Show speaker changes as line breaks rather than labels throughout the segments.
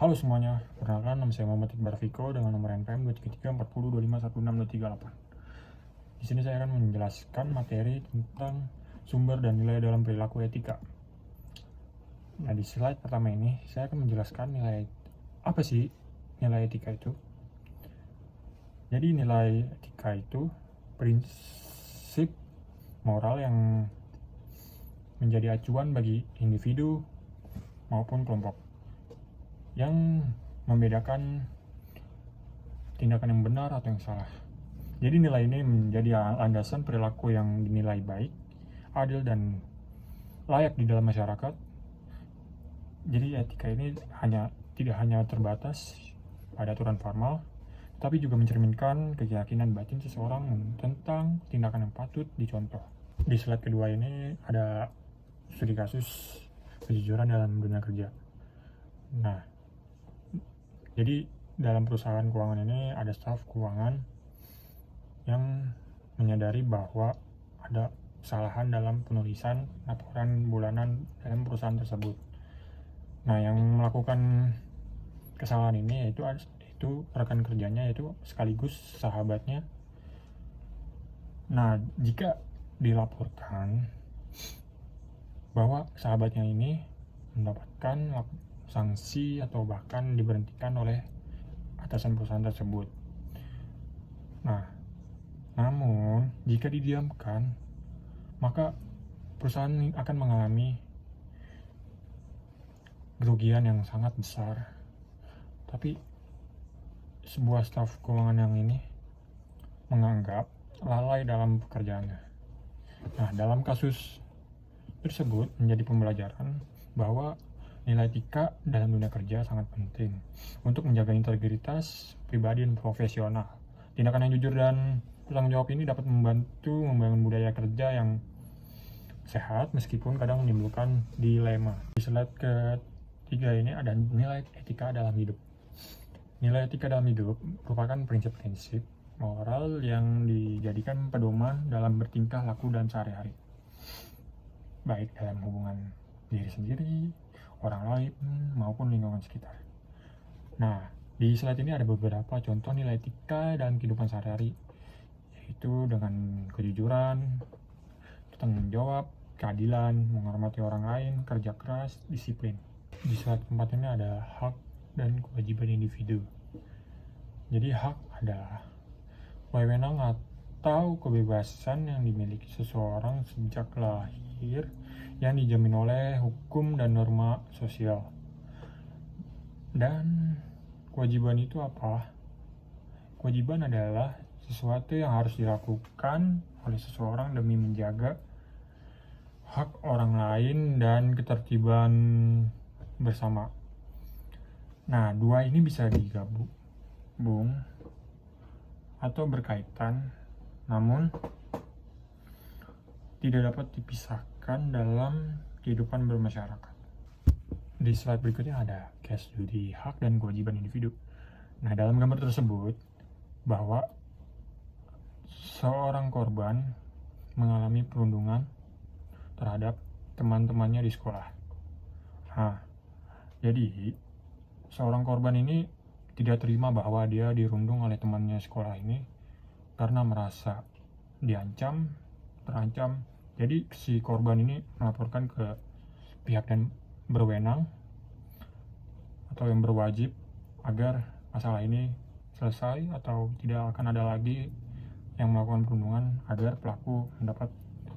Halo semuanya, perkenalkan nama saya Muhammad Iqbal Fiko dengan nomor NPM 23340251638. Di sini saya akan menjelaskan materi tentang sumber dan nilai dalam perilaku etika. Nah, di slide pertama ini saya akan menjelaskan nilai apa sih nilai etika itu. Jadi nilai etika itu prinsip moral yang menjadi acuan bagi individu maupun kelompok yang membedakan tindakan yang benar atau yang salah. Jadi nilai ini menjadi landasan perilaku yang dinilai baik, adil, dan layak di dalam masyarakat. Jadi etika ini tidak hanya terbatas pada aturan formal, tapi juga mencerminkan keyakinan batin seseorang tentang tindakan yang patut dicontoh. Di slide kedua ini ada studi kasus kejujuran dalam dunia kerja. Nah, jadi dalam perusahaan keuangan ini ada staf keuangan yang menyadari bahwa ada kesalahan dalam penulisan laporan bulanan dalam perusahaan tersebut. Nah, yang melakukan kesalahan ini yaitu rekan kerjanya, yaitu sekaligus sahabatnya. Nah, jika dilaporkan bahwa sahabatnya ini mendapatkan sanksi atau bahkan diberhentikan oleh atasan perusahaan tersebut. Nah, namun jika didiamkan, maka perusahaan akan mengalami kerugian yang sangat besar. Tapi sebuah staf keuangan yang ini menganggap lalai dalam pekerjaannya. Nah, dalam kasus tersebut menjadi pembelajaran bahwa nilai etika dalam dunia kerja sangat penting untuk menjaga integritas pribadi dan profesional. Tindakan yang jujur dan bertanggung jawab ini dapat membantu membangun budaya kerja yang sehat meskipun kadang menimbulkan dilema. Di slide ketiga ini ada nilai etika dalam hidup. Nilai etika dalam hidup merupakan prinsip-prinsip moral yang dijadikan pedoman dalam bertingkah laku dan sehari-hari, baik dalam hubungan diri sendiri, orang lain, maupun lingkungan sekitar. Nah, di slide ini ada beberapa contoh nilai etika dalam kehidupan sehari-hari, yaitu dengan kejujuran, tanggung jawab, keadilan, menghormati orang lain, kerja keras, disiplin. Di slide keempat ini ada hak dan kewajiban individu. Jadi hak adalah wewenang atau kebebasan yang dimiliki seseorang sejak lahir yang dijamin oleh hukum dan norma sosial. Dan kewajiban itu apa? Kewajiban adalah sesuatu yang harus dilakukan oleh seseorang demi menjaga hak orang lain dan ketertiban bersama. Nah, dua ini bisa digabung atau berkaitan, namun tidak dapat dipisahkan dalam kehidupan bermasyarakat. Di slide berikutnya ada case studi hak dan kewajiban individu. Nah, dalam gambar tersebut bahwa seorang korban mengalami perundungan terhadap teman-temannya di sekolah. Nah, jadi seorang korban ini tidak terima bahwa dia dirundung oleh temannya sekolah ini karena merasa terancam. Jadi si korban ini melaporkan ke pihak yang berwenang atau yang berwajib agar masalah ini selesai atau tidak akan ada lagi yang melakukan perundungan, agar pelaku mendapat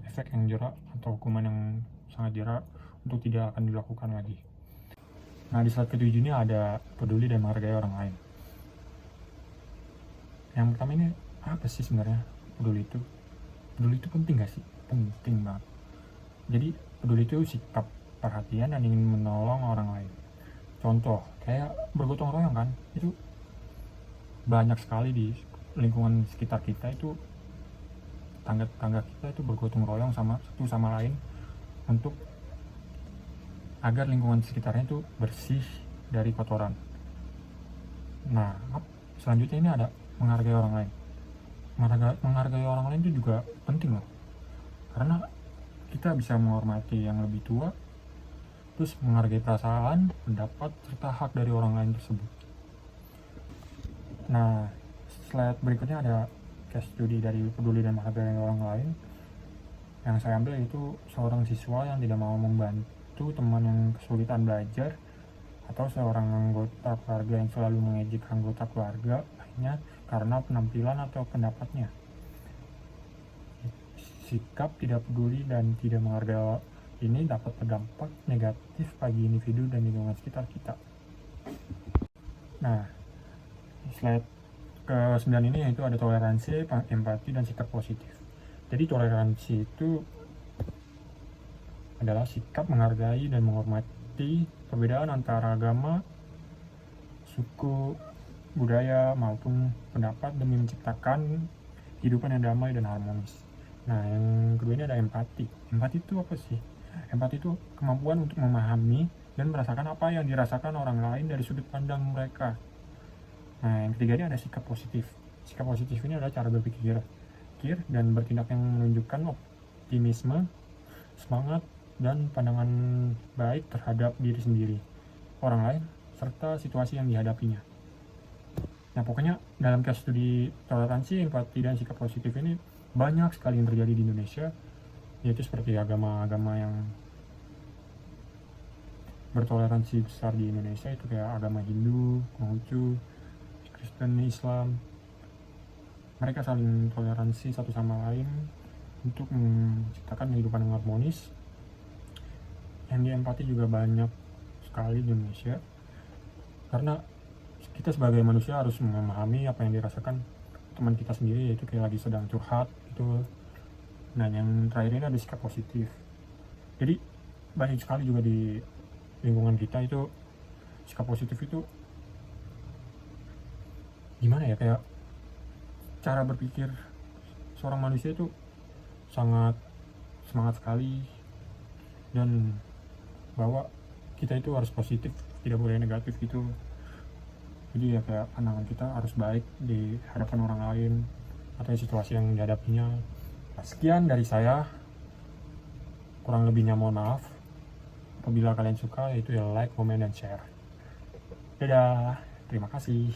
efek yang jerak atau hukuman yang sangat jerak untuk tidak akan dilakukan lagi. Nah, di slide ketujuh ini ada peduli dan menghargai orang lain. Yang pertama ini apa sih sebenarnya peduli itu? Peduli itu penting gak sih? Penting banget. Jadi peduli itu sikap perhatian dan ingin menolong orang lain. Contoh kayak bergotong royong kan, itu banyak sekali di lingkungan sekitar kita itu, tetangga kita itu bergotong royong satu sama lain untuk agar lingkungan sekitarnya itu bersih dari kotoran. Nah, selanjutnya ini ada menghargai orang lain. Menghargai orang lain itu juga penting loh, karena kita bisa menghormati yang lebih tua terus menghargai perasaan, pendapat, serta hak dari orang lain tersebut. Nah, slide berikutnya ada case study dari peduli dan menghargai orang lain. Yang saya ambil itu seorang siswa yang tidak mau membantu teman yang kesulitan belajar, atau seorang anggota keluarga yang selalu mengejek anggota keluarga lainnya karena penampilan atau pendapatnya. Sikap tidak peduli dan tidak menghargai ini dapat berdampak negatif bagi individu dan lingkungan sekitar kita. Nah, slide ke-9 ini yaitu ada toleransi, empati, dan sikap positif. Jadi toleransi itu adalah sikap menghargai dan menghormati perbedaan antara agama, suku, budaya, maupun pendapat demi menciptakan kehidupan yang damai dan harmonis. Nah, yang kedua ini ada empati. Empati itu apa sih? Empati itu kemampuan untuk memahami dan merasakan apa yang dirasakan orang lain dari sudut pandang mereka. Nah, yang ketiga ini ada sikap positif. Sikap positif ini adalah cara berpikir dan bertindak yang menunjukkan optimisme, semangat, dan pandangan baik terhadap diri sendiri, orang lain, serta situasi yang dihadapinya. Nah, pokoknya dalam case studi toleransi, empati, dan sikap positif ini banyak sekali yang terjadi di Indonesia, yaitu seperti agama-agama yang bertoleransi besar di Indonesia itu kayak agama Hindu, Konghucu, Kristen, Islam. Mereka saling toleransi satu sama lain untuk menciptakan kehidupan yang harmonis. Yang di empati juga banyak sekali di Indonesia, karena kita sebagai manusia harus memahami apa yang dirasakan teman kita sendiri, yaitu kayak lagi sedang curhat itu. Nah, yang terakhir ini ada sikap positif. Jadi banyak sekali juga di lingkungan kita itu sikap positif itu gimana ya, kayak cara berpikir seorang manusia itu sangat semangat sekali, dan bahwa kita itu harus positif, tidak boleh negatif gitu. Jadi ya kayak pandangan kita harus baik di hadapan orang lain atau situasi yang dihadapinya. Sekian dari saya, kurang lebihnya mohon maaf. Apabila kalian suka, yaitu ya like, comment, dan share. Dadah, terima kasih.